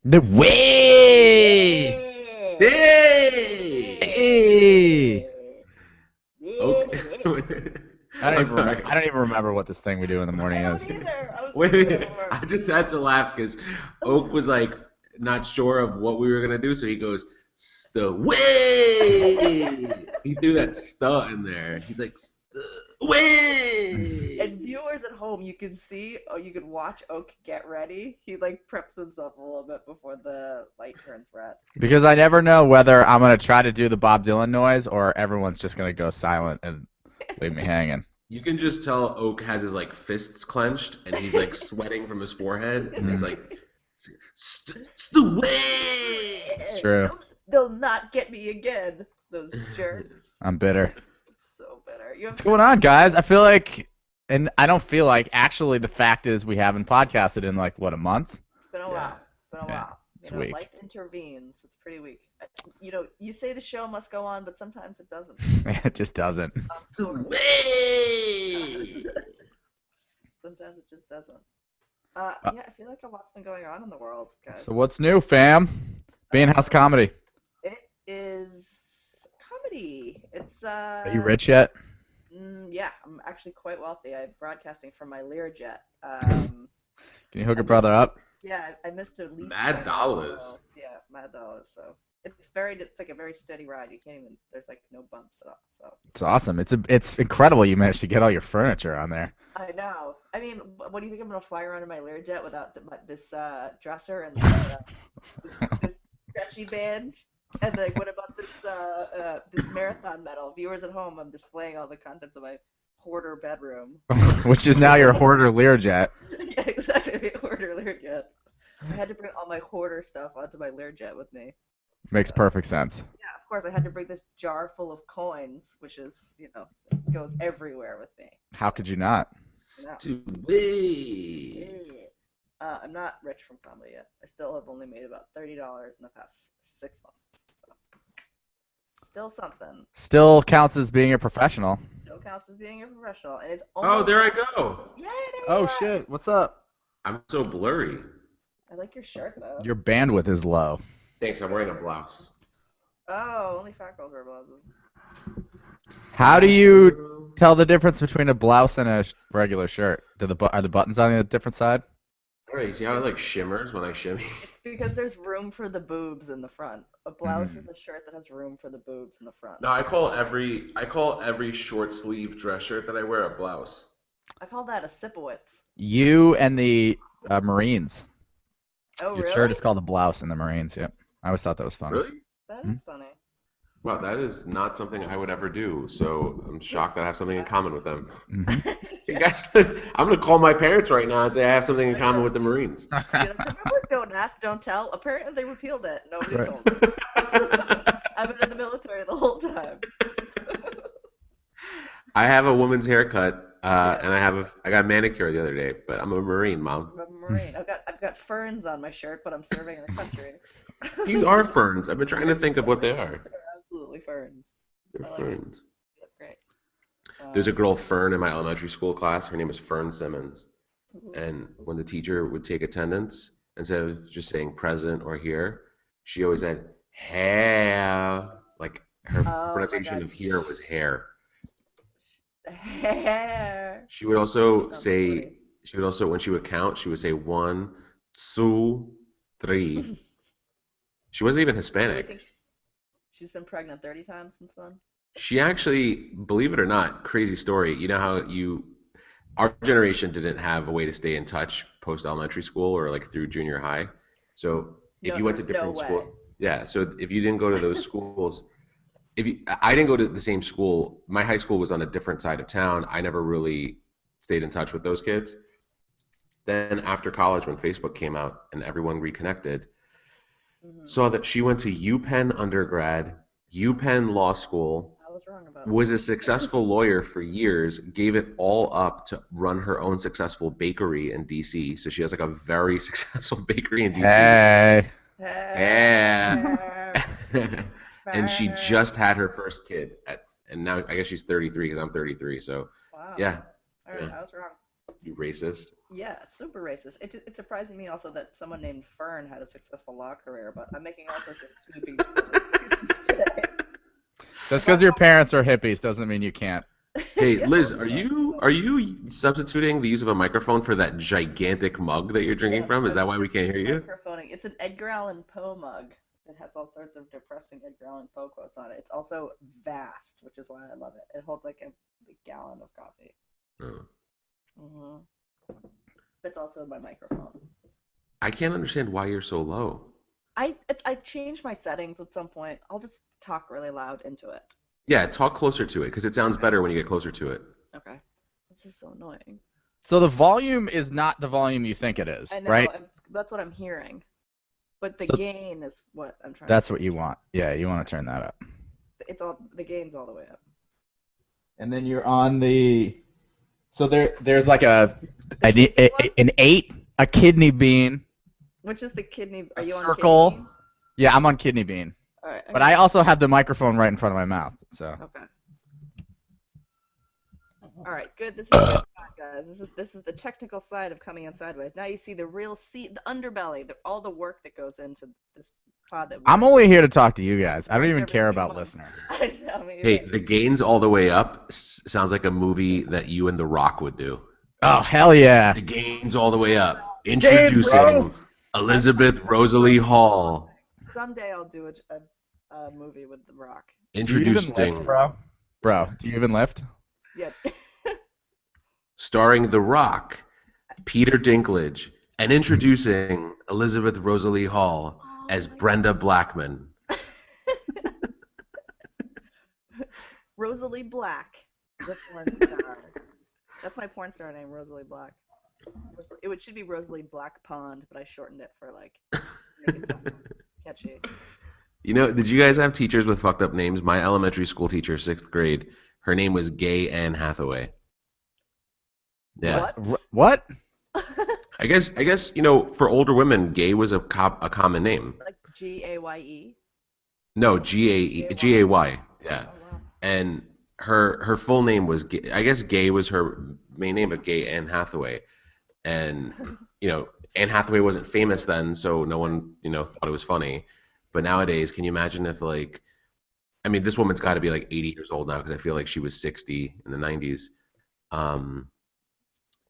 The way. Hey! Hey. Okay. I'm sorry. I don't even remember what this thing we do in the morning I don't is. either. I was Wait, thinking that wait, before. I just had to laugh because Oak was like not sure of what we were gonna do, so he goes, "Staway!" He threw that "sta" in there. He's like, "Staway!" And viewers at home, you can see, or you can watch Oak get ready. He like preps himself a little bit before the light turns red. Because I never know whether I'm gonna try to do the Bob Dylan noise or everyone's just gonna go silent and leave me hanging. You can just tell Oak has his like fists clenched and he's like sweating from his forehead and he's Mm, like, "Staway!" it's true. They'll not get me again. Those jerks. I'm bitter. So bitter. You have What's going on, guys? I feel like, and I don't feel like. Actually, the fact is, we haven't podcasted in like what, a month? It's been a Yeah. while. It's been a Yeah, while. it's weak. Life intervenes. It's pretty weak. You say the show must go on, but sometimes it doesn't. It just doesn't. Staway! Sometimes it just doesn't. Uh, Yeah, I feel like a lot's been going on in the world, guys. So what's new, fam? Being House Comedy. It is comedy. It's Are you rich yet? yeah, I'm actually quite wealthy. I'm broadcasting from my Learjet. Can you hook I a brother missed, up? yeah, I missed at least Mad one, dollars. so yeah, mad dollars. So it's like a very steady ride. You can't even there's like no bumps at all. So It's awesome. It's incredible you managed to get all your furniture on there. I know. I mean, what do you think I'm gonna fly around in my Learjet without this dresser and this stretchy band? And like, what about this marathon medal? Viewers at home, I'm displaying all the contents of my hoarder bedroom. Which is now your hoarder Learjet. Yeah, exactly. Hoarder Learjet. I had to bring all my hoarder stuff onto my Learjet with me. Makes perfect sense. Yeah, of course, I had to bring this jar full of coins, which is, goes everywhere with me. How could you not? No. Staway! I'm not rich from comedy yet. I still have only made about $30 in the past 6 months. So. Still something. Still counts as being a professional. Still counts as being a professional, and it's Oh, almost. there I go. Yeah, there you Oh are. shit, what's up? I'm so blurry. I like your shirt though. Your bandwidth is low. Thanks, I'm wearing a blouse. Oh, only fat girls wear blouses. How do you tell the difference between a blouse and a regular shirt? Are the buttons on the different side? Alright, you see how it like shimmers when I shimmy? It's because there's room for the boobs in the front. A blouse is a shirt that has room for the boobs in the front. No, I call every short sleeve dress shirt that I wear a blouse. I call that a Sipowitz. You and the Marines. Oh, Your really? shirt is called a blouse in the Marines. Yep. I always thought that was funny. Really? That Hmm? is funny. Wow, that is not something I would ever do. So I'm shocked that I have something in common with them. Hmm. You guys, I'm gonna call my parents right now and say I have something in common with the Marines. Be like, remember, don't ask, don't tell? Apparently they repealed it. Nobody Right. told me. I've been in the military the whole time. I have a woman's haircut, Yeah. and I got a manicure the other day, but I'm a Marine, Mom. I'm a Marine. I've got ferns on my shirt, but I'm serving in the country. These are ferns. I've been trying to think of what they are. They're absolutely ferns. They're I like it. ferns. Yeah, great. There's a Um, girl, Fern, in my elementary school class. Her name is Fern Simmons. And when the teacher would take attendance, instead of just saying present or here, she always said hair. Like her oh my pronunciation God. of here was hair. Hair. She would She also sounds say, funny. she would also, when she would count, she would say one, two, three. She wasn't even So we think Hispanic. she's been pregnant 30 times since then? She actually, believe it or not, crazy story. You know how our generation didn't have a way to stay in touch post elementary school or like through junior high. So if No, you went to no different schools, way. yeah. So if you didn't go to those schools, I didn't go to the same school. My high school was on a different side of town. I never really stayed in touch with those kids. Then after college, when Facebook came out and everyone reconnected, Hmm. saw that she went to UPenn undergrad, UPenn law school, I was wrong about was a that. successful lawyer for years, gave it all up to run her own successful bakery in DC. So she has like a very successful bakery in DC. Hey. Yeah. Hair. And she Hair. just had her first kid and now I guess she's 33 because I'm 33. So Wow. yeah, All right, yeah. I was wrong. You racist. Yeah, super racist. It surprised me also that someone named Fern had a successful law career, but I'm making all sorts of sweeping statements today. Just because your parents are hippies doesn't mean you can't. Hey, Yeah. Liz, are you substituting the use of a microphone for that gigantic mug that you're drinking Yes, from? Is I'm that why we just can't hear you? microphoning. It's an Edgar Allan Poe mug. It has all sorts of depressing Edgar Allan Poe quotes on it. It's also vast, which is why I love it. It holds like a big gallon of coffee. Oh. hmm It's also my microphone. I can't understand why you're so low. I changed my settings at some point. I'll just talk really loud into it. Yeah, talk closer to it because it sounds better when you get closer to it. Okay. This is so annoying. So the volume is not the volume you think it is, I know, right? that's what I'm hearing. But the So gain is what I'm trying that's to. what you want. Yeah, you want to turn that up. It's all the gain's all the way up. And then you're on the. So there's like an 8, a kidney bean, Which is the kidney? Are a you on circle. kidney? Yeah, I'm on kidney bean. All right. But I also have the microphone right in front of my mouth. So. Okay. All right. Good. This is good, guys. This is the technical side of coming in sideways. Now you see the real seat, the underbelly, all the work that goes into this pod that I'm only here to talk to you guys. I don't even every care 2 about months. listeners. I know, me Hey, either. the gains all the way up sounds like a movie that you and The Rock would do. Oh, hell yeah. The gains all the way up. Gains, Introducing bro. Elizabeth Rosalie Hall. Someday I'll do a movie with The Rock. Do you even lift, Introducing, bro? Bro, do you even lift? Yeah. starring The Rock, Peter Dinklage, and introducing Elizabeth Rosalie Hall as Brenda Blackman. Rosalie Black, the porn star. That's my porn star name, Rosalie Black. It should be Rosalie Black Pond, but I shortened it for like make it sound catchy. You know, did you guys have teachers with fucked up names? My elementary school teacher, 6th grade, her name was Gay Ann Hathaway. Yeah. What? What? I guess you know, for older women, gay was a common name. Like Gaye? No, Gay. Yeah. Oh wow. And her full name was I guess Gay was her main name, but Gay Ann Hathaway. And you know, Anne Hathaway wasn't famous then, so no one, you know, thought it was funny. But nowadays, can you imagine if like, I mean, this woman's got to be like 80 years old now because I feel like she was 60 in the 90s.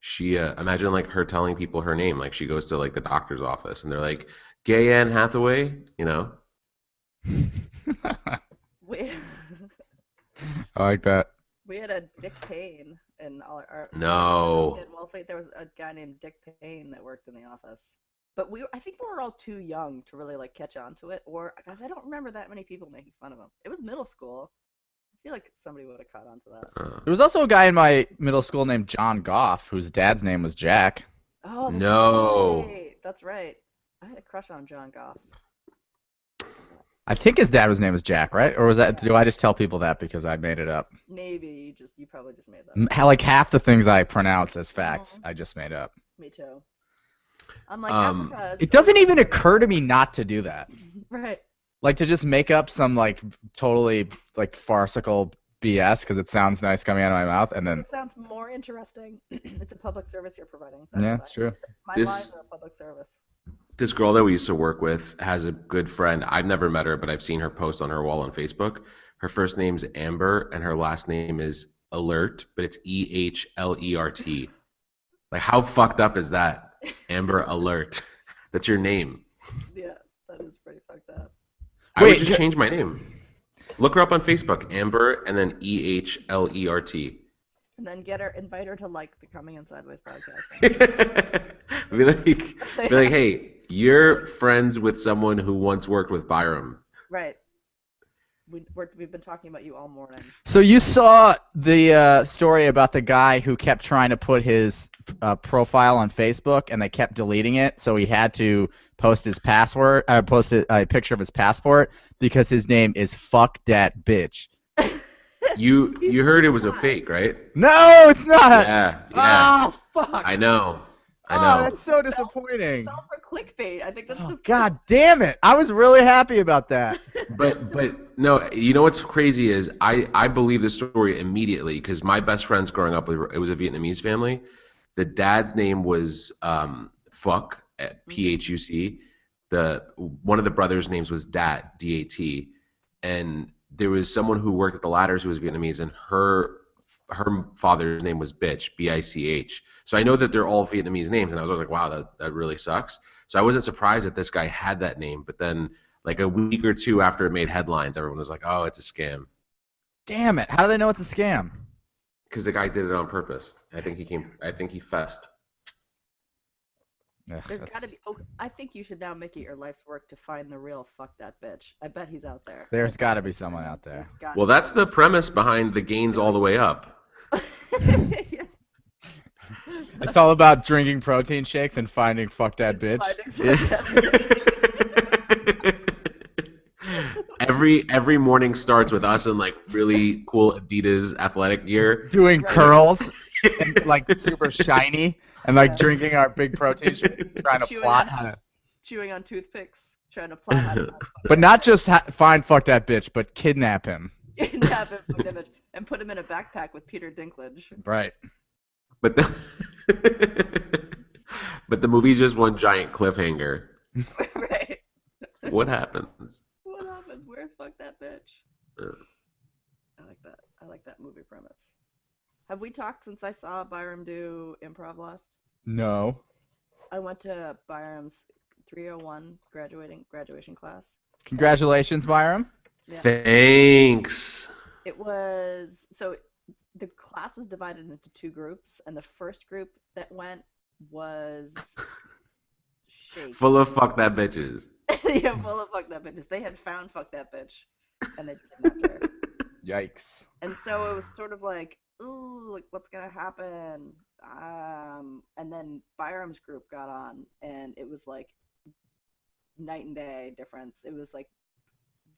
She imagine like her telling people her name, like she goes to like the doctor's office and they're like, "Gay Anne Hathaway," you know? We I like that. we had a Dick Payne in our No. in Wellfleet. There was a guy named Dick Payne that worked in the office. But I think we were all too young to really like catch on to it, or because I don't remember that many people making fun of him. It was middle school. I feel like somebody would have caught on to that. There was also a guy in my middle school named John Goff, whose dad's name was Jack. Oh, that's No. right. That's right. I had a crush on John Goff. I think his dad was name was Jack, right? Or was that? Do I just tell people that because I made it up? Maybe you probably just made that up. Like half the things I pronounce as facts, I just made up. Me too. I'm like Africa is It doesn't even occur to me not to do that. right. Like to just make up some like totally like farcical BS because it sounds nice coming out of my mouth, and then It sounds more interesting. It's a public service you're providing. That's yeah, why. it's true. My This- lives are a public service. This girl that we used to work with has a good friend. I've never met her, but I've seen her post on her wall on Facebook. Her first name's Amber, and her last name is Alert, but it's EHLERT. Like, how fucked up is that? Amber Alert. That's your name. Yeah, that is pretty fucked up. I would Wait, just change my name. Look her up on Facebook, Amber, and then EHLERT. And then invite her to like the Coming in Sideways podcast. be like, hey, you're friends with someone who once worked with Byram. Right. We've been talking about you all morning. So you saw the story about the guy who kept trying to put his profile on Facebook, and they kept deleting it, so he had to post his password, post a picture of his passport because his name is Fuck Dat Bitch. You heard it was a fake, right? No, it's not. Yeah. Oh fuck. I know. Oh, that's so disappointing. Fell for clickbait. I think that's Oh, the God damn it! I was really happy about that. But no, you know what's crazy is I believe this story immediately because my best friends growing up, it was a Vietnamese family, The dad's name was Fuck, Phuc. One of the brothers' names was Dat, Dat, and there was someone who worked at the Ladders who was Vietnamese, and her father's name was Bitch, Bich. So I know that they're all Vietnamese names, and I was always like, wow, that really sucks. So I wasn't surprised that this guy had that name, but then like a week or two after it made headlines, everyone was like, oh, it's a scam. Damn it! How do they know it's a scam? Because the guy did it on purpose. I think he fessed. Ugh, There's that's- got to be. Oh, I think you should now make it your life's work to find the real fuck that bitch. I bet he's out there. There's got to be someone out there. There's gotta Well, be that's the premise behind the gains all the way up. Yeah. It's all about drinking protein shakes and finding fuck that bitch. Finding fuck that bitch. Every morning starts with us in like really cool Adidas athletic gear. Doing Right. curls and like super shiny and like Yeah. drinking our big protein shake, trying to Chewing plot on- how to. Chewing on toothpicks, trying to plot how to But not just find fuck that bitch, but kidnap him. kidnap him from image and put him in a backpack with Peter Dinklage. Right. But the but the movie's just one giant cliffhanger. Right. What happens? What happens? Where's fuck that bitch? Uh. I like that. I like that movie premise. Have we talked since I saw Byram do improv last? No. I went to Byram's 301 graduation class. Congratulations, Byram. Yeah. Thanks. It was so the class was divided into two groups, and the first group that went was shake. Full of fuck that bitches. Yeah, full of fuck that bitches. They had found fuck that bitch, and they kidnapped her. Yikes. And so it was sort of like, ooh, like what's gonna happen? And then Byram's group got on, and it was like night and day difference. It was like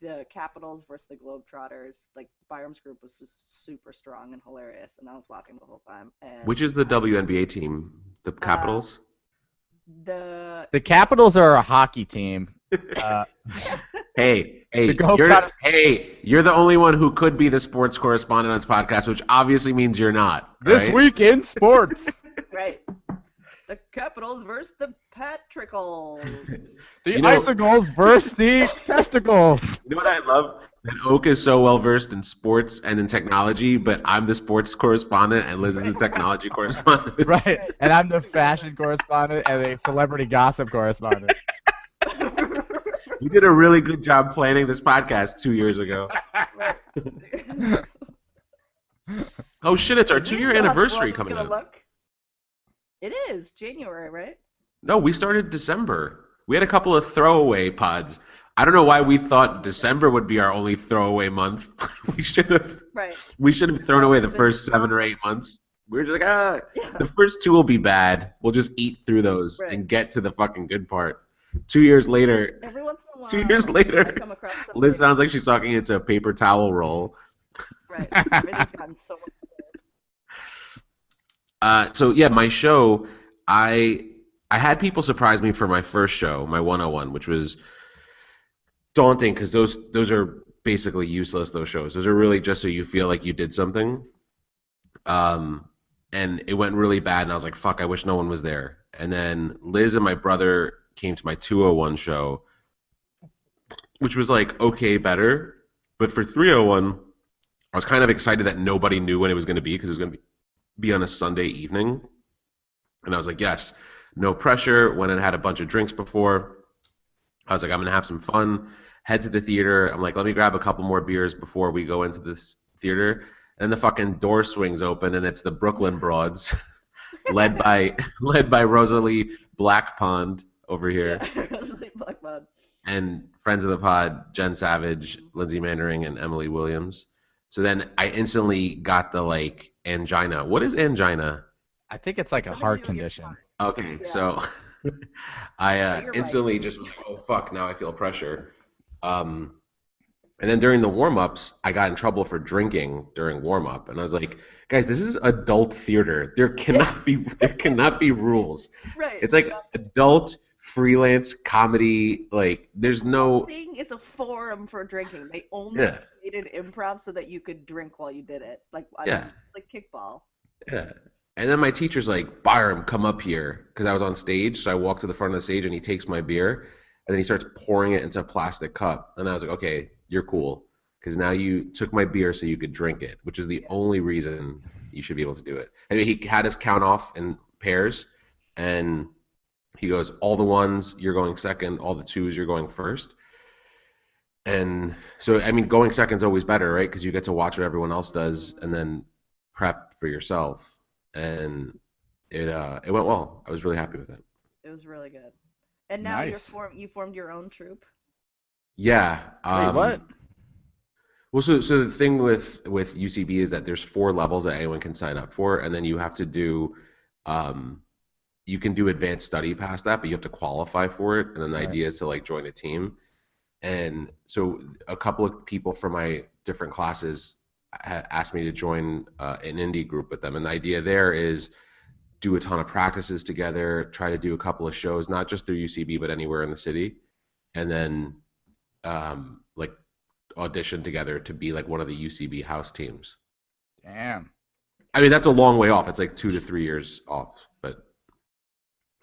the Capitals versus the Globetrotters. Like Byram's group was just super strong and hilarious, and I was laughing the whole time. And Which is the WNBA team? The Capitals? the The Capitals are a hockey team. Hey, The Globetrotters- you're the only one who could be the sports correspondent on this podcast, which obviously means you're not. This right? week in sports. right, the Capitals versus the Patricles. The You know- icicles versus the testicles. You know what I love? That Oak is so well versed in sports and in technology, but I'm the sports correspondent and Liz is the technology correspondent. Right. And I'm the fashion correspondent and the celebrity gossip correspondent. You did a really good job planning this podcast 2 years ago. Oh shit, it's our 2-year anniversary coming up. Look. It is January, right? No, we started December. We had a couple of throwaway pods. I don't know why we thought December would be our only throwaway month. we should have thrown away the first 7 or 8 months. We were just like, the first 2 will be bad. We'll just eat through those and get to the fucking good part. 2 years later, Every once in a while, 2 years later, I come across something. Liz sounds like she's talking into a paper towel roll. Right. Everything's gotten so much better. So yeah, my show, I had people surprise me for my first show, my 101, which was daunting because those are basically useless. Those shows, those are really just so you feel like you did something. And it went really bad, and I was like, fuck, I wish no one was there. And then Liz and my brother came to my 201 show, which was like okay, better. But for 301, I was kind of excited that nobody knew when it was going to be because it was going to be on a Sunday evening. And I was like, yes, no pressure. Went and had a bunch of drinks before. I was like, I'm going to have some fun. Head to the theater. I'm like, let me grab a couple more beers before we go into this theater. And the fucking door swings open, and it's the Brooklyn Broads, led by Rosalie Blackpond over here, Yeah, Rosalie Blackpond. and friends of the pod, Jen Savage, Lindsay Mannering, and Emily Williams. So then I instantly got the like angina. What is angina? I think it's like a Something heart to do with your condition. heart. Okay, Yeah. so I you're instantly just was like, oh fuck, now I feel pressure. And then during the warm-ups, I got in trouble for drinking during warm-up, and I was like, guys, this is adult theater. There cannot be rules. Right. It's like adult freelance comedy. Like there's no. Thing is a forum for drinking. They only created improv so that you could drink while you did it. Like Yeah. like kickball. Yeah. And then my teacher's like, Byram, come up here, because I was on stage. So I walk to the front of the stage, and he takes my beer, and then he starts pouring it into a plastic cup. And I was like, okay, you're cool, because now you took my beer so you could drink it, which is the only reason you should be able to do it. And he had us count off in pairs, and he goes, all the ones you're going second, all the twos you're going first. And so, I mean, going second's always better, right? Because you get to watch what everyone else does and then prep for yourself. And it went well. I was really happy with it. It was really good. And now Nice. you formed your own troupe. Yeah. Wait, what? Well, so the thing with UCB is that there's 4 levels that anyone can sign up for, and then you have to do, you can do advanced study past that, but you have to qualify for it. And then the Right. idea is to like join a team. And so a couple of people from my different classes asked me to join an indie group with them. And the idea there is do a ton of practices together, try to do a couple of shows, not just through UCB, but anywhere in the city. And then like audition together to be like one of the UCB house teams. Damn. I mean, that's a long way off. It's like 2 to 3 years off, but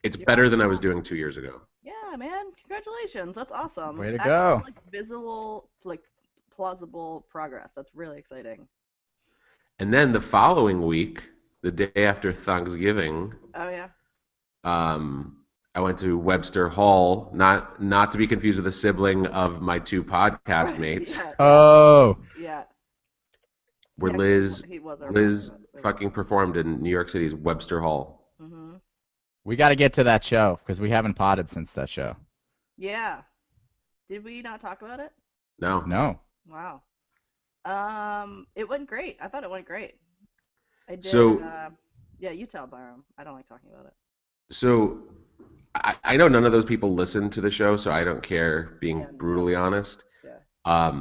it's better than I was doing 2 years ago. Yeah, man. Congratulations. That's awesome. Way to Actual, go. like, visible, like, plausible progress. That's really exciting. And then the following week, the day after Thanksgiving, Oh, yeah. I went to Webster Hall, not to be confused with a sibling of my 2 podcast mates, Yeah, Oh. yeah. where Yeah, Liz he was our Liz friend. fucking performed in New York City's Webster Hall. Mm-hmm. We got to get to that show because we haven't potted since that show. Yeah. Did we not talk about it? No. No. Wow. It went great. I thought it went great. I did. So- Yeah, you tell Byram. I don't like talking about it. So I know none of those people listen to the show, so I don't care, being Yeah, no. brutally honest. Yeah.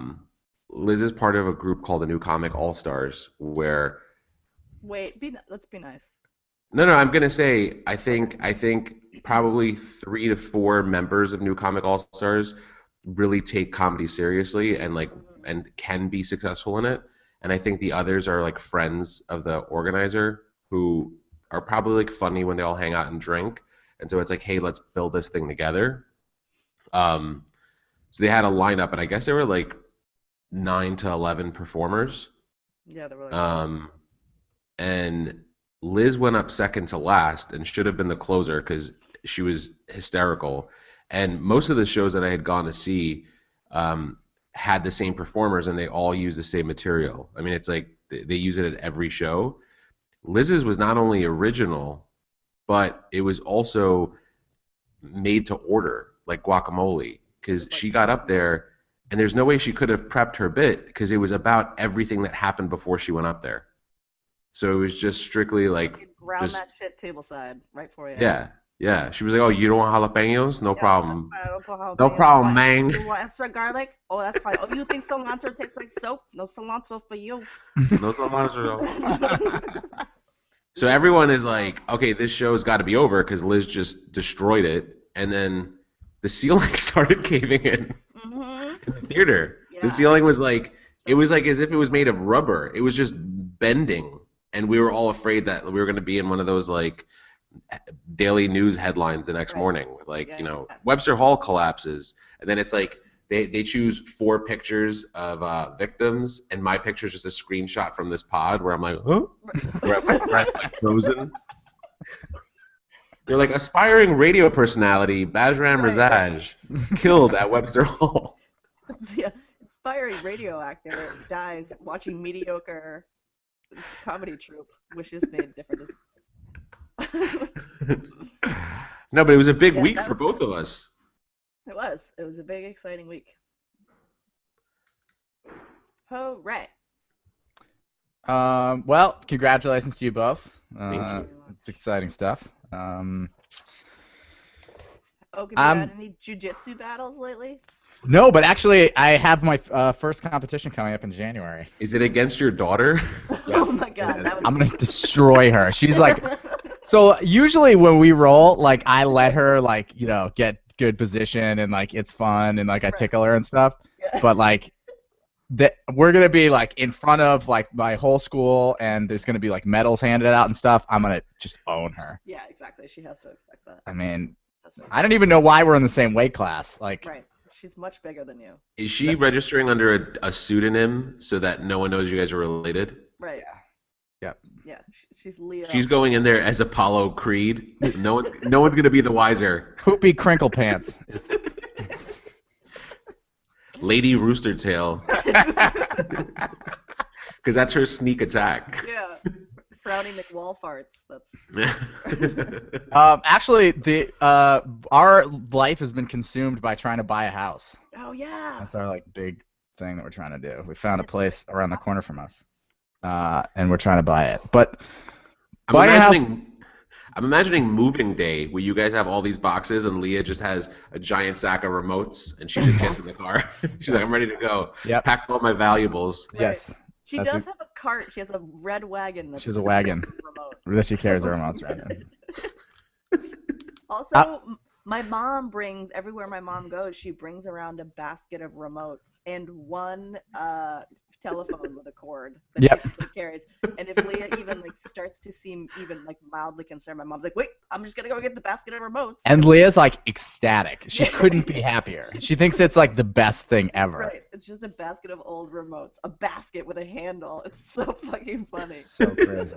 Liz is part of a group called the New Comic All Stars, where Wait, let's be nice. no, I'm gonna say I think probably 3 to 4 members of New Comic All Stars really take comedy seriously and and can be successful in it. And I think the others are like friends of the organizer who are probably like funny when they all hang out and drink. And so it's like, hey, let's build this thing together. So they had a lineup, and I guess there were like 9 to 11 performers. Yeah, they were like. And Liz went up second to last and should have been the closer because she was hysterical. And most of the shows that I had gone to see had the same performers, and they all use the same material. I mean, it's like they use it at every show. Liz's was not only original, but it was also made to order, like guacamole, because she got up there, and there's no way she could have prepped her bit because it was about everything that happened before she went up there. So it was just strictly like, Ground just, that shit tableside right for you. yeah. She was like, oh, you don't want jalapenos? No Yeah, problem. that's fine, I don't put No jalapenos. problem, What? man. You want extra garlic? Oh, that's fine. Oh, you think cilantro tastes like soap? No cilantro for you. No cilantro. So everyone is like, okay, this show's got to be over because Liz just destroyed it. And then the ceiling started caving in Mm-hmm. the theater. Yeah. The ceiling was like, it was like as if it was made of rubber. It was just bending. And we were all afraid that we were going to be in one of those like daily news headlines the next Right. morning with like, Yeah. Webster Hall collapses. And then it's like they choose 4 pictures of victims, and my picture is just a screenshot from this pod where I'm like, huh? Where I'm like frozen. They're like, aspiring radio personality Bajram Right. Razaj killed at Webster Hall. Yeah. Inspiring radio actor dies watching mediocre comedy troupe, wishes made different. No, but it was a big Yeah, week that for was- both of us. It was. It was a big, exciting week. Hooray! Well, congratulations to you both. Thank you. It's exciting stuff. Oh, have you I'm- had any jujitsu battles lately? No, but actually, I have my first competition coming up in January. Is it against your daughter? Oh my god, it that is. I'm gonna destroy her. She's like, so usually when we roll, like I let her like get good position and like it's fun and like I Right. tickle her and stuff. Yeah. But like that we're gonna be like in front of like my whole school, and there's gonna be like medals handed out and stuff. I'm gonna just own her. Yeah, exactly. She has to expect that. I mean, That's what I don't even know why we're in the same weight class. Like, Right. She's much bigger than you. Is she registering under a pseudonym so that no one knows you guys are related? Right. yeah. Yeah. She's Leo. She's going in there as Apollo Creed. No one's gonna be the wiser. Poopy Crinkle Pants. Lady Rooster Tail. Because that's her sneak attack. Yeah. Frowny McWall farts. That's. Actually, our life has been consumed by trying to buy a house. Oh yeah. That's our like big thing that we're trying to do. We found a place around the corner from us, and we're trying to buy it. But buying a house. I'm imagining moving day where you guys have all these boxes and Leah just has a giant sack of remotes and she just gets in the car. She's like, I'm ready to go. Yep. Pack all my valuables. Right. Yes. She does have a cart. She has a red wagon. She has a wagon. That she carries her remotes around. Also, my mom brings, everywhere my mom goes, she brings around a basket of remotes and one telephone with a cord that she just like, carries. And if Leah even like starts to seem even like mildly concerned, my mom's like, wait, I'm just gonna go get the basket of remotes. And Leah's like ecstatic. She couldn't be happier. She thinks it's like the best thing ever. Right. It's just a basket of old remotes. A basket with a handle. It's so fucking funny. So crazy.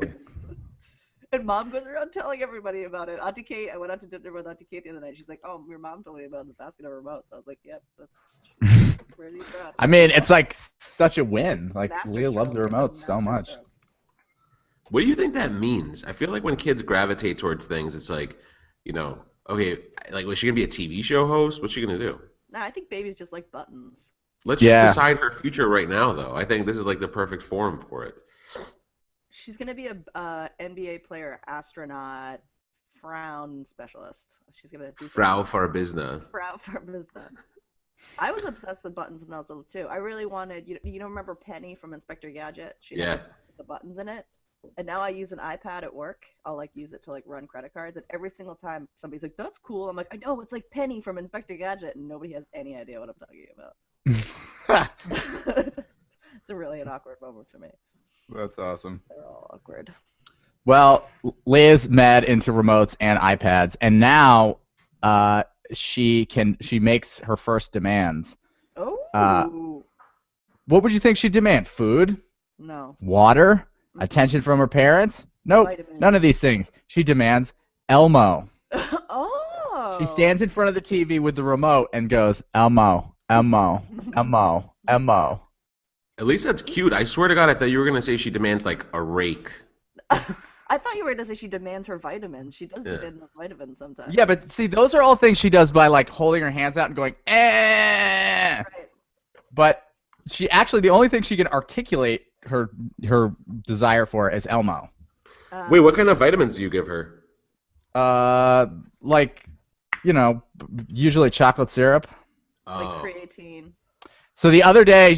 And mom goes around telling everybody about it. Auntie Kate, I went out to dinner with Auntie Kate the other night. She's like, oh, your mom told me about the basket of remotes. I was like, yep, that's pretty proud. I mean, it's like such a win. Like, Master Leah loves the stroke. remotes It's a so master much. stroke. What do you think that means? I feel like when kids gravitate towards things, it's like, you know, okay, like, was she going to be a TV show host? What's she going to do? No, I think babies just like buttons. Let's just decide her future right now, though. I think this is like the perfect forum for it. She's gonna be a NBA player, astronaut, frown specialist. She's gonna do Frau Farbizna. Frau Farbizna. I was obsessed with buttons when I was little too. I really wanted, you know, remember Penny from Inspector Gadget? She had the buttons in it. And now I use an iPad at work. I'll like use it to like run credit cards, and every single time somebody's like, "That's cool," I'm like, "I know, it's like Penny from Inspector Gadget," and nobody has any idea what I'm talking about. It's really an awkward moment for me. That's awesome. They're all awkward. Well, Liz mad into remotes and iPads, and now she makes her first demands. Oh. What would you think she'd demand? Food? No. Water? Attention from her parents? Nope. Vitamins. None of these things. She demands Elmo. Oh. She stands in front of the TV with the remote and goes, Elmo, Elmo, Elmo, Elmo. At least that's cute. I swear to God, I thought you were going to say she demands, like, a rake. I thought you were going to say she demands her vitamins. She does demand those vitamins sometimes. Yeah, but see, those are all things she does by, like, holding her hands out and going, eh. Right. But she actually, the only thing she can articulate her desire for is Elmo. Wait, what kind of vitamins do you give her? Like, you know, usually chocolate syrup. Like creatine. So the other day,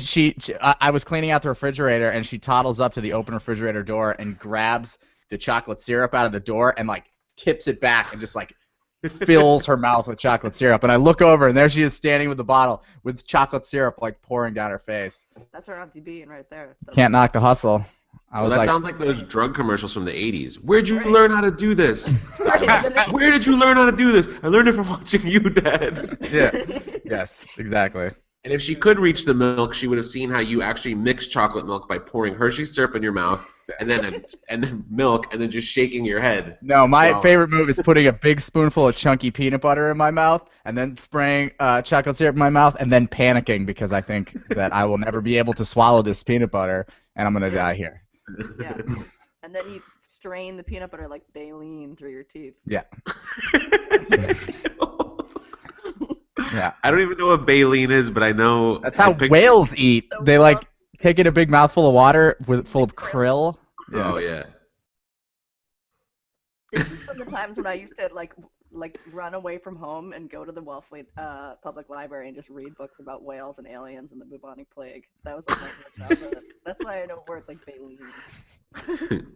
I was cleaning out the refrigerator, and she toddles up to the open refrigerator door and grabs the chocolate syrup out of the door and, like, tips it back and just, like, fills her mouth with chocolate syrup. And I look over, and there she is standing with the bottle with chocolate syrup, like, pouring down her face. That's her Auntie Bean right there. Can't knock the hustle. That sounds like those drug commercials from the 80s. Where'd you learn how to do this? Where did you learn how to do this? I learned it from watching you, Dad. Yeah. Yes, exactly. And if she could reach the milk, she would have seen how you actually mix chocolate milk by pouring Hershey syrup in your mouth, and then milk, and then just shaking your head. No, my favorite move is putting a big spoonful of chunky peanut butter in my mouth, and then spraying chocolate syrup in my mouth, and then panicking because I think that I will never be able to swallow this peanut butter, and I'm gonna die here. Yeah. And then you strain the peanut butter like baleen through your teeth. Yeah. Yeah. I don't even know what baleen is, but I know that's how whales eat. They like take in a big mouthful of water full of krill. Yeah. Oh yeah. This is from the times when I used to like run away from home and go to the Wellfleet Public Library and just read books about whales and aliens and the bubonic plague. That was like my childhood. That's why I know words like baleen.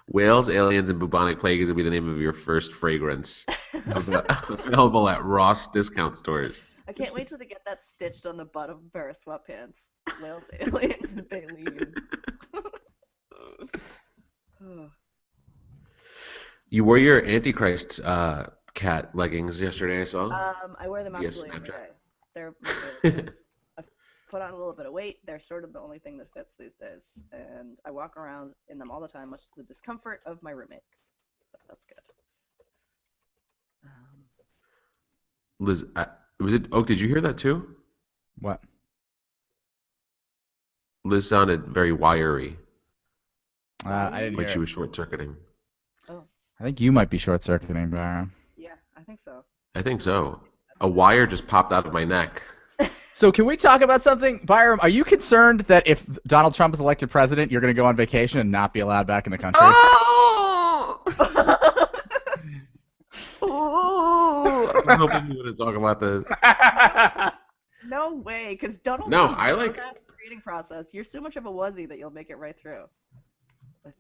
Whales, aliens, and bubonic plague is going to be the name of your first fragrance. Available at Ross discount stores. I can't wait till they get that stitched on the butt of a pair of sweatpants. Whales, aliens, and baleen. You wore your Antichrist cat leggings yesterday, I saw. I wear them Via absolutely every Snapchat. day. They're my favorite things. I've put on a little bit of weight. They're sort of the only thing that fits these days, and I walk around in them all the time, much to the discomfort of my roommates. But that's good. Liz, was it Oak? Did you hear that too? What? Liz sounded very wiry, I didn't like hear she it. was short-circuiting. Oh, I think you might be short-circuiting, Byron. yeah, I think so. I think so. A wire just popped out of my neck. So can we talk about something? Byram, are you concerned that if Donald Trump is elected president, you're going to go on vacation and not be allowed back in the country? Oh! Oh! I was hoping you wouldn't talk about this. No way, because Donald No, Trump's I like- fast screening process. You're so much of a wussy that you'll make it right through.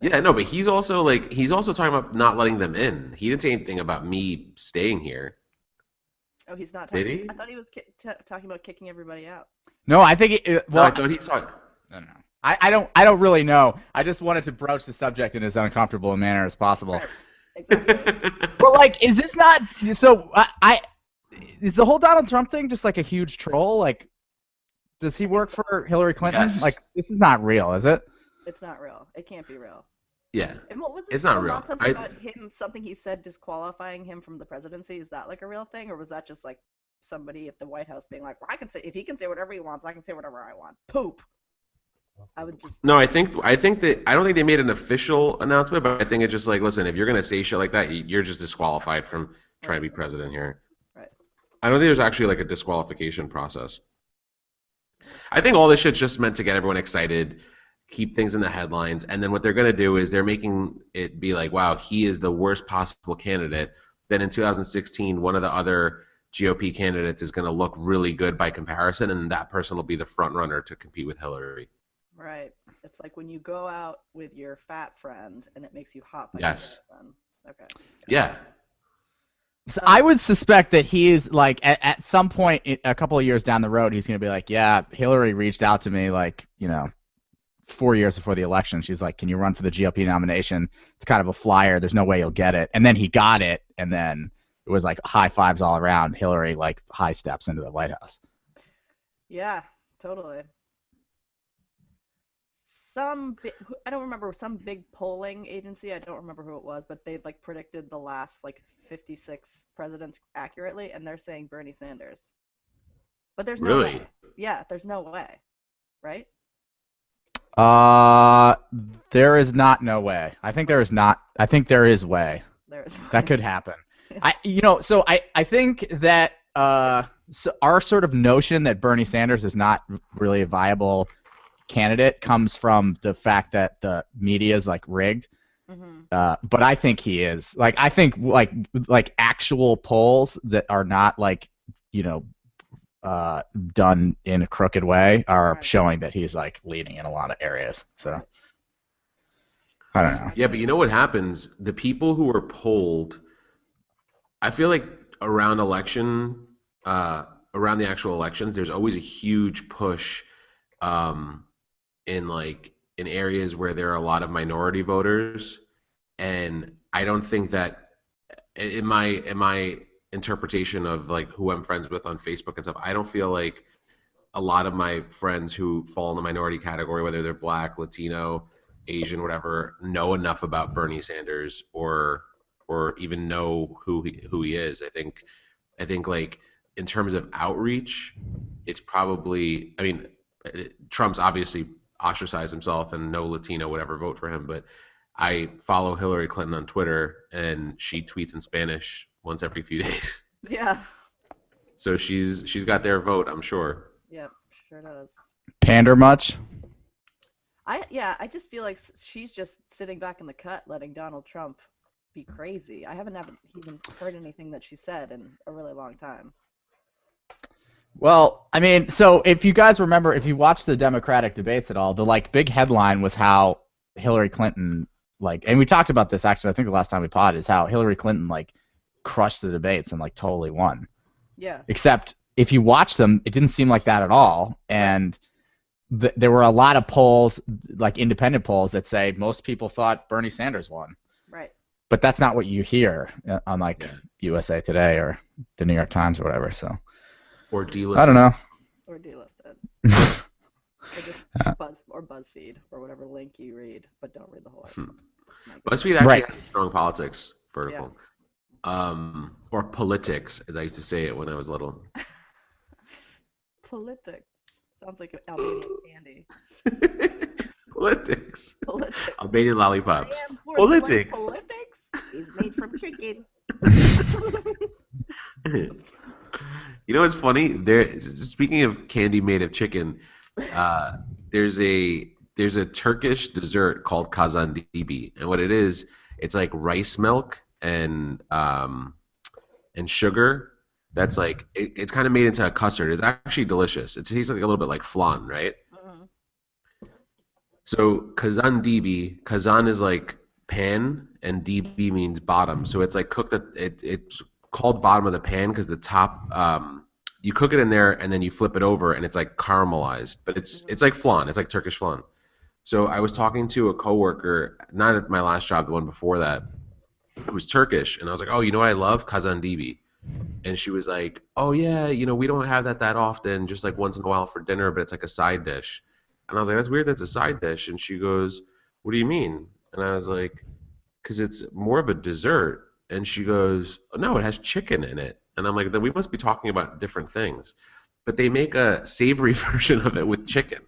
Yeah, no, but he's also talking about not letting them in. He didn't say anything about me staying here. Oh, he's not Did talking. he? I thought he was talking about kicking everybody out. No, I think Well, well, I thought he saw. I don't know. I don't really know. I just wanted to broach the subject in as uncomfortable a manner as possible. Right. Exactly. But like, is this not so? Is the whole Donald Trump thing just like a huge troll? Like, does he work for Hillary Clinton? Yes. Like, this is not real, is it? It's not real. It can't be real. Yeah. And what was It's this not whole real. nonsense about him? Something he said disqualifying him from the presidency. Is that like a real thing, or was that just like somebody at the White House being like, well, I can say if he can say whatever he wants, I can say whatever I want. Poop. I would just. No, I don't think they made an official announcement, but I think it's just like, listen, if you're gonna say shit like that, you're just disqualified from trying to be president here. Right. I don't think there's actually like a disqualification process. I think all this shit's just meant to get everyone excited, keep things in the headlines, and then what they're gonna do is they're making it be like, wow, he is the worst possible candidate. Then in 2016, one of the other GOP candidates is gonna look really good by comparison, and that person will be the front runner to compete with Hillary. Right. It's like when you go out with your fat friend and it makes you hot. By Yes. comparison. Okay. Yeah. So I would suspect that he is like at some point a couple of years down the road, he's going to be like, yeah, Hillary reached out to me like 4 years before the election. She's like, can you run for the GOP nomination? It's kind of a flyer. There's no way you'll get it. And then he got it, and then it was like high fives all around. Hillary like high steps into the White House. Yeah. Totally. I don't remember, some big polling agency, I don't remember who it was, but they like predicted the last like 56 presidents accurately, and they're saying Bernie Sanders. But there's no Really? way. Yeah, there's no way. Right? There is not no way. I think there is not. I think there is way. There's That could happen. So I think that so our sort of notion that Bernie Sanders is not really a viable candidate comes from the fact that the media is like rigged. Mm-hmm. But I think he is. Like I think like actual polls that are not like done in a crooked way are Right. showing that he's like leading in a lot of areas. So I don't know. Yeah, but you know what happens? The people who are polled, I feel like around the actual elections, there's always a huge push in areas where there are a lot of minority voters, and I don't think that in my interpretation of like who I'm friends with on Facebook and stuff, I don't feel like a lot of my friends who fall in the minority category, whether they're Black, Latino, Asian, whatever, know enough about Bernie Sanders or even know who he is. I think like in terms of outreach, it's probably, I mean, Trump's obviously ostracized himself and no Latino would ever vote for him, but I follow Hillary Clinton on Twitter and she tweets in Spanish once every few days. Yeah. So she's got their vote, I'm sure. Yep. Sure does. Pander much? I just feel like she's just sitting back in the cut, letting Donald Trump be crazy. I haven't even heard anything that she said in a really long time. Well, I mean, so if you guys remember, if you watched the Democratic debates at all, the like big headline was how Hillary Clinton and we talked about this actually, I think the last time we podded, is how Hillary Clinton like crushed the debates and like totally won. Yeah. Except if you watch them, it didn't seem like that at all. And there were a lot of polls, like independent polls, that say most people thought Bernie Sanders won. Right. But that's not what you hear on like Yeah. USA Today or the New York Times or whatever. So Or delisted. I don't know. Or delisted. Or just BuzzFeed or whatever link you read, but don't read the whole article. BuzzFeed actually Right. has a strong politics vertical. Or politics, as I used to say it when I was little. Politics. Sounds like an Albanian candy. Politics. Politics. Albanian lollipops. I am for Politics. politics is made from chicken. You know what's funny? Speaking of candy made of chicken, there's a Turkish dessert called kazandibi, and what it is, it's like rice milk and sugar. That's like it's kind of made into a custard. It's actually delicious. It tastes like a little bit like flan, right? So kazandibi, kazan is like pan, and db means bottom. So it's like cooked. It's called bottom of the pan because the top, you cook it in there and then you flip it over and it's like caramelized. But it's like flan. It's like Turkish flan. So I was talking to a coworker, not at my last job, the one before that. It was Turkish, and I was like, oh, you know what I love? Kazandibi. And she was like, oh yeah, we don't have that often, just like once in a while for dinner, but it's like a side dish. And I was like, that's weird that's a side dish. And she goes, what do you mean? And I was like, because it's more of a dessert. And she goes, oh, no, it has chicken in it. And I'm like, then we must be talking about different things. But they make a savory version of it with chicken.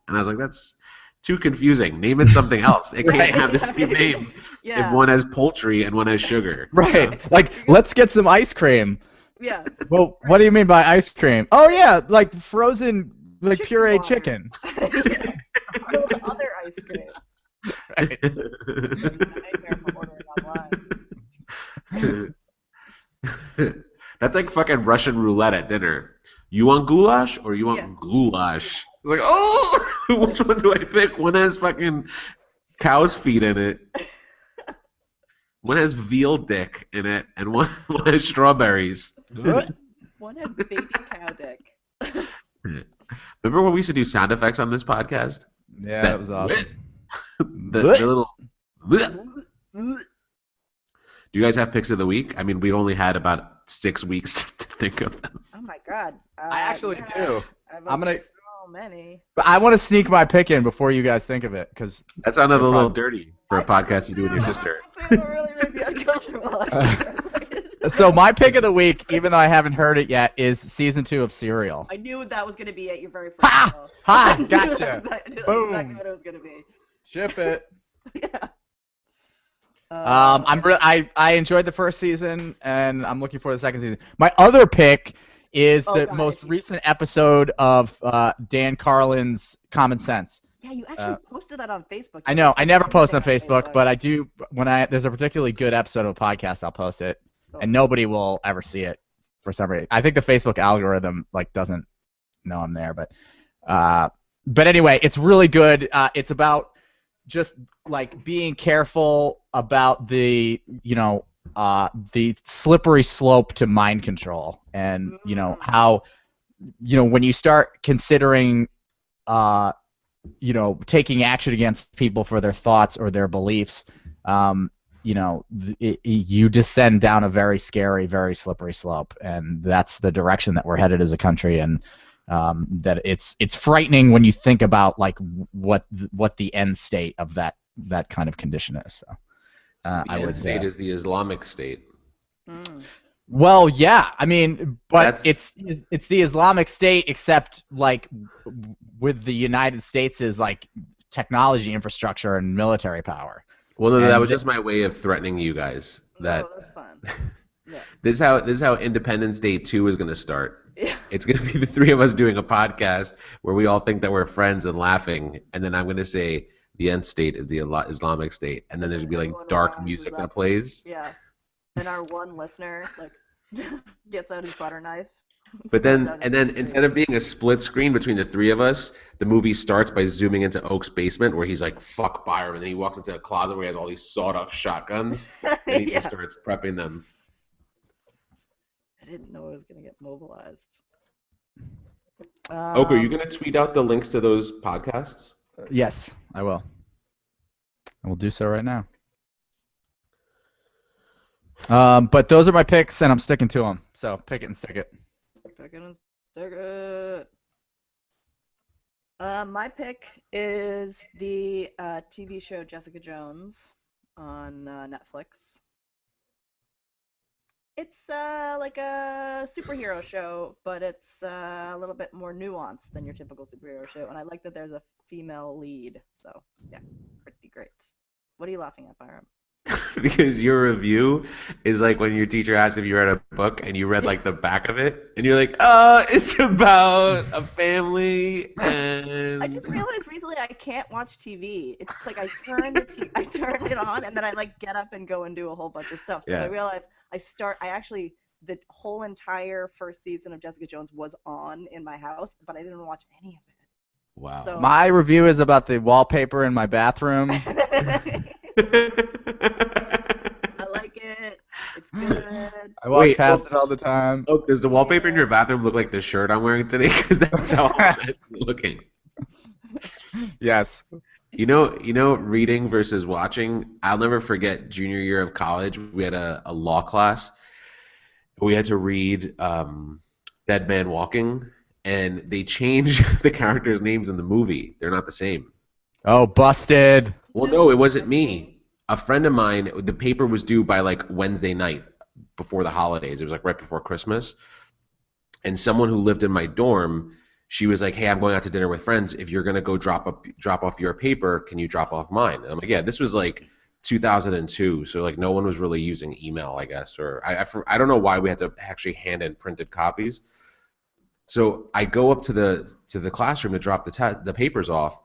And I was like, that's too confusing. Name it something else. It can't have the same name if one has poultry and one has sugar. Right. Like, let's get some ice cream. Yeah. Well, what do you mean by ice cream? Oh, yeah, like frozen, like Chicken pureed water. chicken. No other ice cream. Right. Nightmare from ordering online. That's like fucking Russian roulette at dinner. You want goulash or you want goulash? It's like, oh, which one do I pick? One has fucking cow's feet in it. One has veal dick in it, and one has strawberries. One has baby cow dick. Remember when we used to do sound effects on this podcast? Yeah, that was awesome. the little. Do you guys have picks of the week? I mean, we only had about 6 weeks to think of them. Oh my god. I actually do. I'm gonna. So many. But I want to sneak my pick in before you guys think of it, because that sounded a little dirty for a podcast you do with your sister. It really made me uncomfortable. So my pick of the week, even though I haven't heard it yet, is season 2 of Serial. I knew that was going to be it. Your very first. Ha! Ha! Gotcha. I knew Boom. exactly what it was going to be. Ship it. Yeah. I enjoyed the first season, and I'm looking for the second season. My other pick is the most recent episode of Dan Carlin's Common Sense. Yeah, you actually posted that on Facebook. I know. I never post on Facebook, but I do when there's a particularly good episode of a podcast, I'll post it, and nobody will ever see it for some reason. I think the Facebook algorithm doesn't know I'm there, but anyway, it's really good. It's about just being careful about the slippery slope to mind control, and how when you start considering taking action against people for their thoughts or their beliefs, you descend down a very scary, very slippery slope, and that's the direction that we're headed as a country, and that it's frightening when you think about what the end state of that kind of condition is. So, the end state is the Islamic State. Well, yeah, I mean, but it's the Islamic State, except with the United States' technology infrastructure and military power. Well, no, that was just my way of threatening you guys. That's fine. Yeah. This is how Independence Day 2 is going to start. Yeah. It's going to be the three of us doing a podcast where we all think that we're friends and laughing, and then I'm going to say the end state is the Islamic State, and then there's going to be dark music that plays. Yeah. And our one listener gets out his butter knife. But then instead of being a split screen between the three of us, the movie starts by zooming into Oak's basement where he's like, fuck Byron, and then he walks into a closet where he has all these sawed-off shotguns, and he just starts prepping them. I didn't know I was going to get mobilized. Oak, are you Um, gonna tweet out the links to those podcasts? Yes, I will. I will do so right now. But those are my picks, and I'm sticking to them. So pick it and stick it. pick it and stick it. My pick is the TV show Jessica Jones on Netflix. It's like a superhero show, but it's a little bit more nuanced than your typical superhero show, and I like that there's a female lead. So yeah, pretty great. What are you laughing at, Byram? Because your review is like when your teacher asked if you read a book and you read like the back of it, and you're like, it's about a family I just and realized recently I can't watch TV. It's like I turn it on and then I like get up and go and do a whole bunch of stuff. So I yeah. realized I actually the whole entire first season of Jessica Jones was on in my house, but I didn't watch any of it. Wow. So My review is about the wallpaper in my bathroom. I like it. It's good. I walk Wait, past it all the time. Does the wallpaper in Yeah. your bathroom look like the shirt I'm wearing today? Because that's how I'm looking. Yes. Reading versus watching. I'll never forget junior year of college. We had a law class. We had to read Dead Man Walking, and they changed the characters' names in the movie. They're not the same. Oh, busted. Well, no, it wasn't me. A friend of mine, the paper was due by like Wednesday night before the holidays. It was like right before Christmas. And someone who lived in my dorm, she was like, "Hey, I'm going out to dinner with friends. If you're gonna go drop off your paper, can you drop off mine?" And I'm like, "Yeah." This was like 2002, so like no one was really using email, I guess, or I don't know why we had to actually hand in printed copies. So I go up to the classroom to drop the papers off,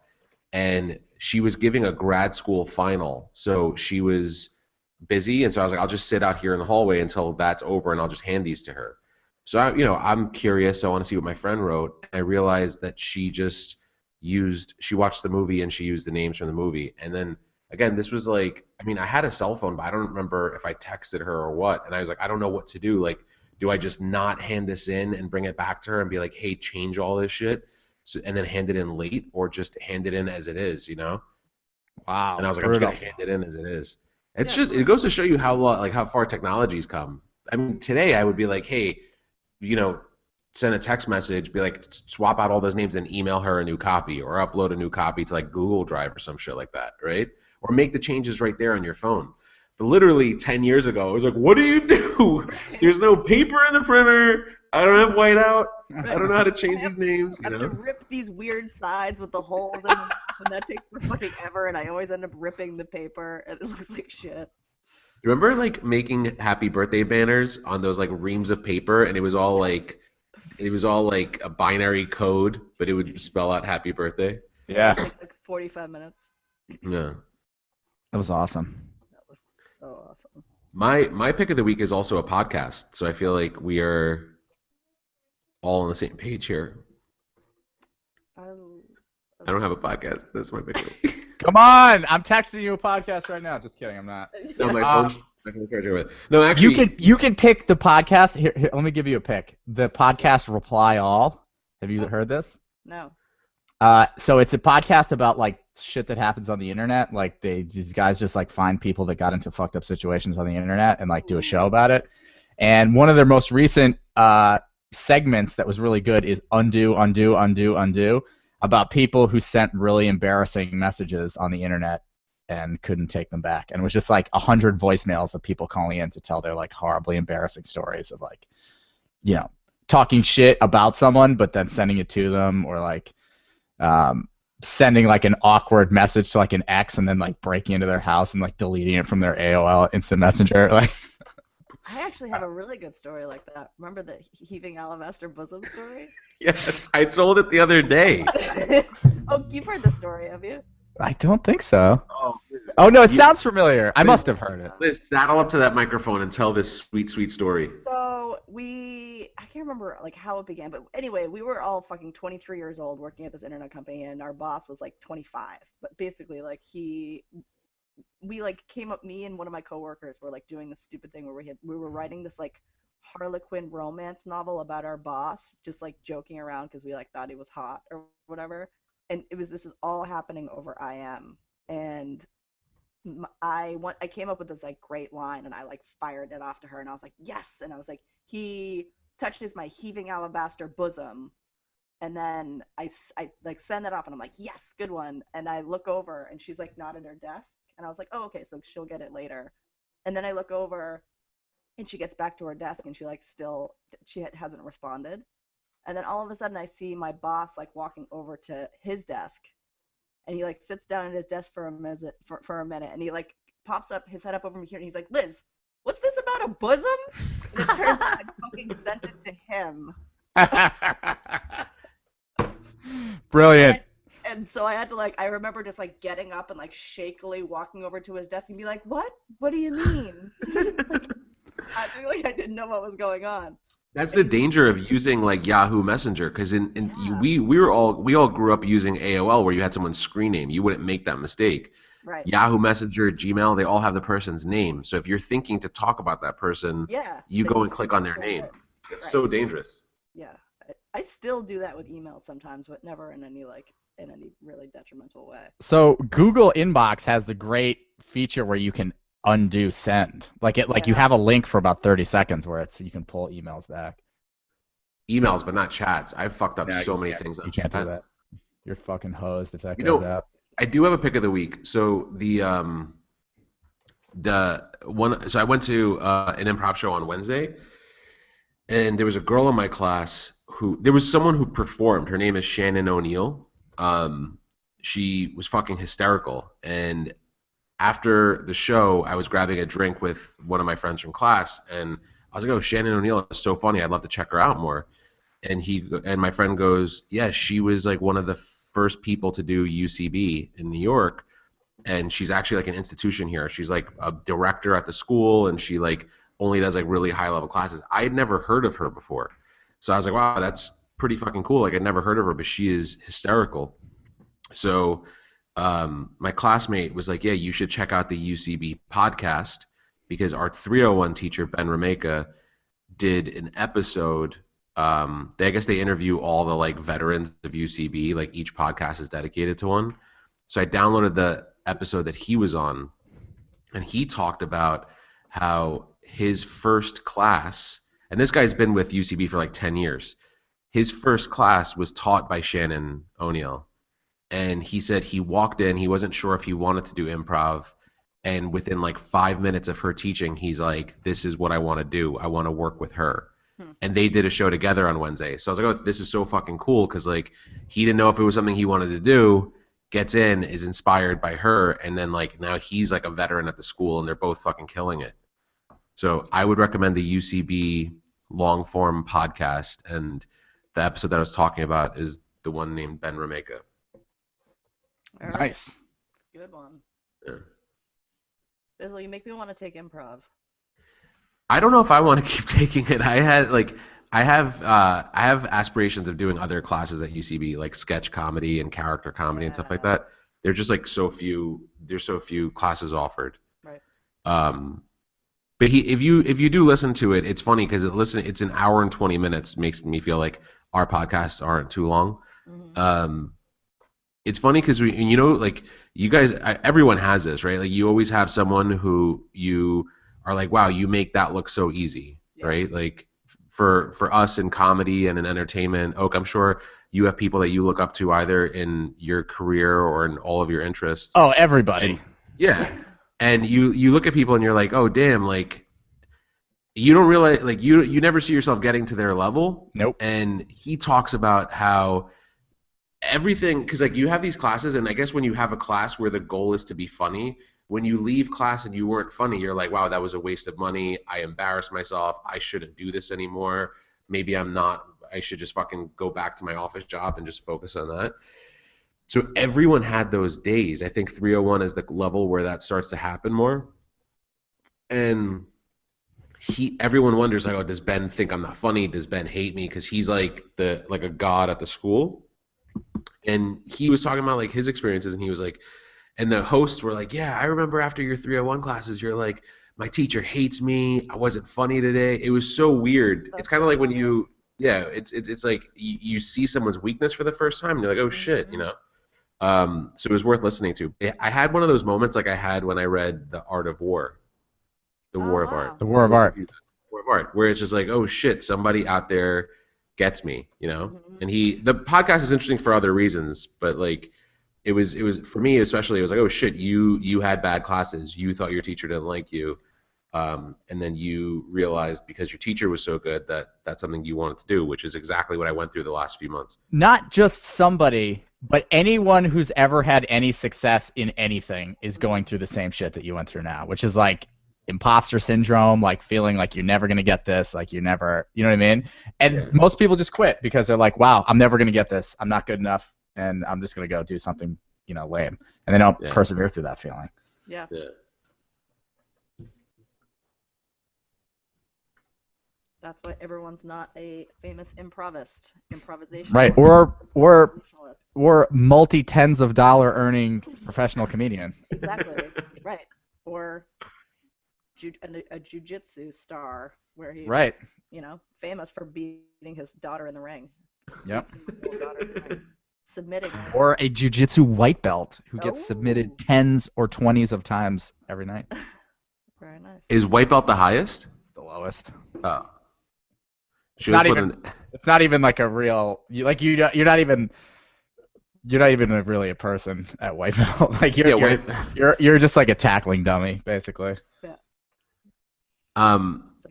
and she was giving a grad school final, so she was busy, and so I was like, I'll just sit out here in the hallway until that's over, and I'll just hand these to her. So I'm curious. So I want to see what my friend wrote. And I realized that she watched the movie and she used the names from the movie. And then again, this was like, I mean, I had a cell phone, but I don't remember if I texted her or what. And I was like, I don't know what to do. Like, do I just not hand this in and bring it back to her and be like, hey, change all this shit, so, and then hand it in late, or just hand it in as it is, And I Wow. was like, I'm just Brutal. gonna hand it in as it is. Yeah, It goes to show you how far technology's come. I mean, today I would be like, hey, you know, send a text message, be like, swap out all those names and email her a new copy, or upload a new copy to like Google Drive or some shit like that, right? Or make the changes right there on your phone. But literally 10 years ago, it was like, what do you do? There's no paper in the printer. I don't have whiteout. I right. don't know how to I change have, these names, I have to rip these weird sides with the holes in them, and that takes for fucking ever, and I always end up ripping the paper, and it looks like shit. Remember like making happy birthday banners on those like reams of paper, and it was all like a binary code, but it would spell out happy birthday. Yeah, Yeah. it takes like 45 minutes. Yeah. That was awesome. That was so awesome. My pick of the week is also a podcast, so I feel like we are all on the same page here. I, I don't have a podcast. That's my pick of the week. Come on. I'm texting you a podcast right now. Just kidding. I'm not. No, my Uh, phone's my phone charger with. No, You actually, can pick the podcast. Here, let me give you a pick. The podcast Reply All. Have you heard this? No. So it's a podcast about like shit that happens on the internet. Like these guys just like find people that got into fucked up situations on the internet and like do a show about it. And one of their most recent segments that was really good is Undo, Undo, Undo, Undo, about people who sent really embarrassing messages on the internet and couldn't take them back. And it was just like 100 voicemails of people calling in to tell their like horribly embarrassing stories of like, talking shit about someone but then sending it to them, or like sending like an awkward message to like an ex and then like breaking into their house and like deleting it from their AOL Instant Messenger. Like, I actually have a really good story like that. Remember the heaving alabaster bosom story? yes, I told it the other day. Oh, you've heard the story, have you? I don't think so. Oh, Oh no, it sounds familiar. I must have heard it. Liz, saddle up to that microphone and tell this sweet, sweet story. So I can't remember like how it began, but anyway, we were all fucking 23 years old working at this internet company, and our boss was like 25. But basically, like we like came up, me and one of my coworkers were like doing this stupid thing where we were writing this like Harlequin romance novel about our boss, just like joking around because we like thought he was hot or whatever. And this was all happening over IM. And I came up with this like great line, and I like fired it off to her, and I was like, yes. And I was like, he touches my heaving alabaster bosom. And then I like send it off, and I'm like, yes, good one. And I look over, and she's like not at her desk, and I was like, oh, okay, so she'll get it later. And then I look over, and she gets back to her desk, and she hasn't responded. And then all of a sudden I see my boss like walking over to his desk, and he like sits down at his desk for a minute, and he like pops up his head up over here, and he's like, Liz, what's this about a bosom? And it turns out I fucking sent it to him. Brilliant. And so I had to like, I remember just like getting up and like shakily walking over to his desk and be like, what do you mean? Like, I feel like I didn't know what was going on. That's the danger of using like Yahoo Messenger, because we all grew up using AOL, where you had someone's screen name. You wouldn't make that mistake. Right. Yahoo Messenger, Gmail, they all have the person's name. So if you're thinking to talk about that person, you go and click on their name. It's so dangerous. Yeah. I still do that with emails sometimes, but never in any really detrimental way. So Google Inbox has the great feature where you can undo send. You have a link for about 30 seconds where you can pull emails back. Emails, but not chats. I've fucked up so many things on You chat. can't do that. You're fucking hosed if that goes out. I do have a pick of the week. So so I went to an improv show on Wednesday, and there was a girl in my class there was someone who performed. Her name is Shannon O'Neill. She was fucking hysterical. And after the show, I was grabbing a drink with one of my friends from class, and I was like, oh, Shannon O'Neill is so funny. I'd love to check her out more. And my friend goes, yeah, she was like one of the first people to do UCB in New York, and she's actually like an institution here. She's like a director at the school, and she like only does like really high level classes. I had never heard of her before. So I was like, wow, that's pretty fucking cool. Like, I'd never heard of her, but she is hysterical. So my classmate was like, yeah, you should check out the UCB podcast, because our 301 teacher, Ben Rameka, did an episode. I guess they interview all the like veterans of UCB. Like, each podcast is dedicated to one. So I downloaded the episode that he was on, and he talked about how his first class, and this guy's been with UCB for like 10 years, his first class was taught by Shannon O'Neill. And he said he walked in, he wasn't sure if he wanted to do improv, and within like 5 minutes of her teaching, he's like, this is what I want to do. I want to work with her. And they did a show together on Wednesday. So I was like, oh, this is so fucking cool, because like he didn't know if it was something he wanted to do, gets in, is inspired by her, and then like now he's like a veteran at the school, and they're both fucking killing it. So I would recommend the UCB long form podcast, and the episode that I was talking about is the one named Ben Rameka. All right. Nice. Good one. Yeah. Bizzle, you make me want to take improv. I don't know if I want to keep taking it. I have aspirations of doing other classes at UCB, like sketch comedy and character comedy and stuff like that. They're just like so few. There's so few classes offered. Right. But if you do listen to it, it's funny because it's an hour and 20 minutes. Makes me feel like our podcasts aren't too long. Mm-hmm. It's funny because like you guys, everyone has this, right? Like you always have someone who you are like, wow, you make that look so easy, right? Like for us in comedy and in entertainment, Oak, I'm sure you have people that you look up to either in your career or in all of your interests. Oh, everybody. And you look at people and you're like, oh damn, like you don't realize, like you never see yourself getting to their level. Nope. And he talks about how everything, because like you have these classes, and I guess when you have a class where the goal is to be funny, when you leave class and you weren't funny, you're like, wow, that was a waste of money. I embarrassed myself. I shouldn't do this anymore. Maybe I'm not. I should just fucking go back to my office job and just focus on that. So everyone had those days. I think 301 is the level where that starts to happen more. And everyone wonders, like, oh, does Ben think I'm not funny? Does Ben hate me? Because he's like a god at the school. And he was talking about like his experiences, and he was like, and the hosts were like, yeah, I remember after your 301 classes, you're like, my teacher hates me. I wasn't funny today. It was so weird. It's kind of like when you, yeah, it's like you see someone's weakness for the first time and you're like, oh shit, you know? So it was worth listening to. I had one of those moments like I had when I read The Art of War, The War of Art. The War of Art. War of Art, where it's just like, oh shit, somebody out there gets me, you know? And the podcast is interesting for other reasons, but like, it was for me especially, it was like, oh shit, you had bad classes, you thought your teacher didn't like you, and then you realized because your teacher was so good that that's something you wanted to do, which is exactly what I went through the last few months. Not just somebody, but anyone who's ever had any success in anything is going through the same shit that you went through now, which is like imposter syndrome, like feeling like you're never going to get this, like you never, you know what I mean? And most people just quit because they're like, wow, I'm never going to get this. I'm not good enough, and I'm just going to go do something, you know, lame. And they don't persevere through that feeling. Yeah. That's why everyone's not a famous improvisation. Right, or multi-tens of dollar earning professional comedian. Exactly, right. Or a jiu-jitsu star where he, you know, famous for beating his daughter in the ring. Yep. Submitting her. Or a jiu-jitsu white belt who gets submitted 10s or 20s of times every night. Very nice. Is white belt the highest? The lowest. Oh. It's not even like a real, you're not even really a person at white belt. Like you're just like a tackling dummy, basically. Yeah.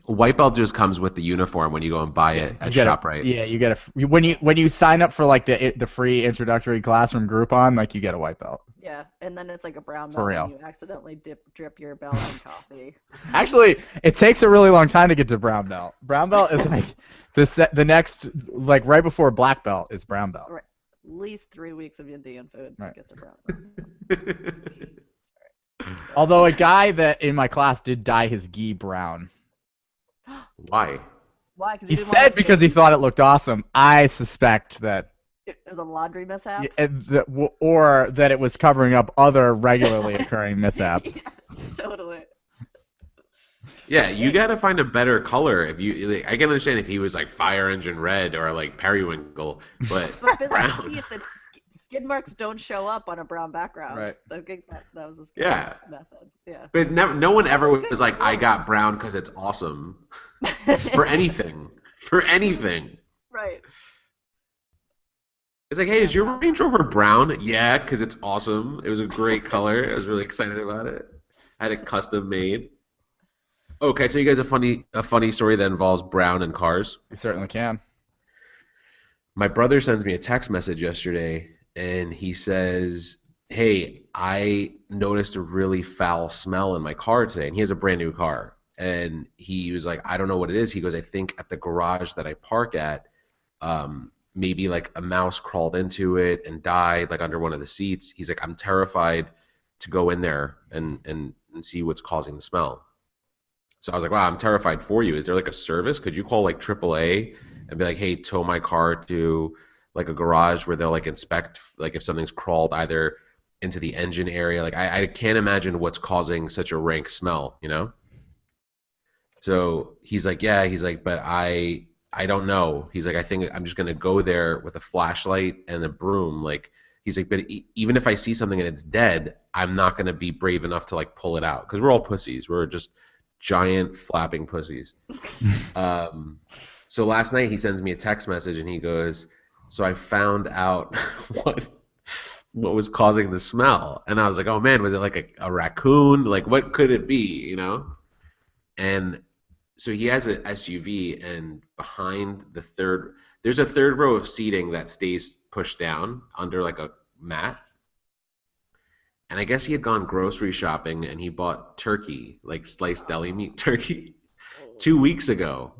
White belt just comes with the uniform when you go and buy it at ShopRite. Yeah, you get when you sign up for like the free introductory classroom Groupon, like you get a white belt. Yeah, and then it's like a brown belt. For real. And you accidentally drip your belt in coffee. Actually, it takes a really long time to get to brown belt. Brown belt is like the next, like right before black belt is brown belt. Right. At least 3 weeks of Indian food to get to brown belt. Although a guy that in my class did dye his gi brown. Why? Why? He said because he thought it looked awesome. I suspect that it was a laundry mishap? Or that it was covering up other regularly occurring mishaps. Yeah, totally. Yeah, you gotta find a better color. If you, like, I can understand if he was like fire engine red or like periwinkle, but brown. Keith, skid marks don't show up on a brown background. Right. I think that was his method. Yeah. But no one ever was like, I got brown because it's awesome. For anything. For anything. Right. It's like, hey, is your Range Rover brown? Yeah, because it's awesome. It was a great color. I was really excited about it. I had it custom made. Oh, can I tell you guys a funny story that involves brown and cars? You certainly can. My brother sends me a text message yesterday, and he says, hey, I noticed a really foul smell in my car today. And he has a brand new car. And he was like, I don't know what it is. He goes, I think at the garage that I park at, maybe like a mouse crawled into it and died like under one of the seats. He's like, I'm terrified to go in there and see what's causing the smell. So I was like, wow, I'm terrified for you. Is there like a service? Could you call like AAA and be like, hey, tow my car to like a garage where they'll like inspect like if something's crawled either into the engine area. Like I can't imagine what's causing such a rank smell, you know? So he's like, yeah, he's like, but I don't know. He's like, I think I'm just gonna go there with a flashlight and a broom. Like he's like, but even if I see something and it's dead, I'm not gonna be brave enough to like pull it out because we're all pussies. We're just giant flapping pussies. So last night he sends me a text message and he goes, so I found out what was causing the smell. And I was like, oh man, was it like a raccoon? Like what could it be, you know? And so he has an SUV, and behind there's a third row of seating that stays pushed down under like a mat. And I guess he had gone grocery shopping and he bought turkey, like sliced deli meat turkey, 2 weeks ago.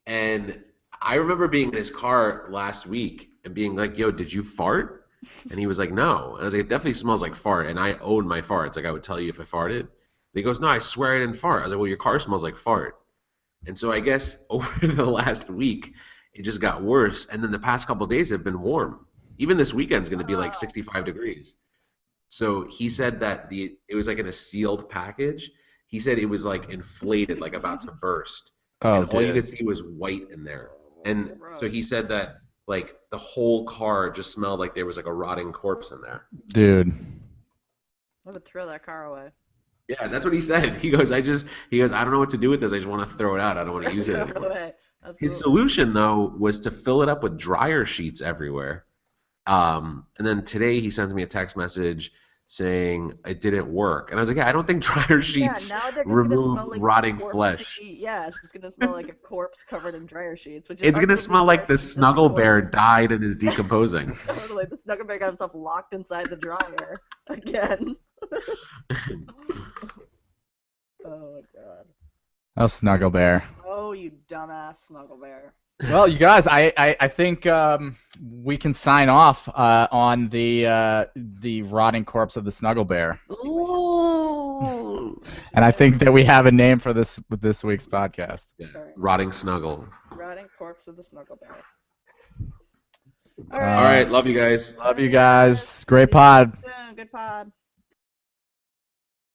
And I remember being in his car last week and being like, yo, did you fart? And he was like, no. And I was like, it definitely smells like fart. And I own my farts. Like I would tell you if I farted. He goes, no, I swear I didn't fart. I was like, well, your car smells like fart. And so I guess over the last week, it just got worse. And then the past couple of days have been warm. Even this weekend's going to be like 65 degrees. So he said that it was like in a sealed package, He said it was like inflated, like about to burst, Oh, and all you dude. could see was white in there. And so Gross. he said that like the whole car just smelled like there was like a rotting corpse in there. Dude. I would throw that car away. Yeah, that's what he said. He goes, I don't know what to do with this. I just want to throw it out. I don't want to use it Throw it anymore. away. His Absolutely. solution though was to fill it up with dryer sheets everywhere. And then today he sends me a text message saying it didn't work. And I was like, yeah, I don't think dryer Yeah, sheets now they're just gonna remove smell like rotting flesh. corpsey. Yeah, it's just gonna smell like a corpse covered in dryer sheets, which is It's gonna arguably smell like worse the than just a snuggle bear corpse. died and is decomposing. Totally, the snuggle bear got himself locked inside the dryer again. Oh my god. Oh, Snuggle Bear. Oh, you dumbass snuggle bear. Well, you guys, I think we can sign off on the rotting corpse of the Snuggle Bear, Ooh. and I think that we have a name for this week's podcast. Yeah, Sorry. rotting snuggle. Rotting corpse of the snuggle bear. All right, love you guys. Love you guys. Great pod. See you soon. Good pod.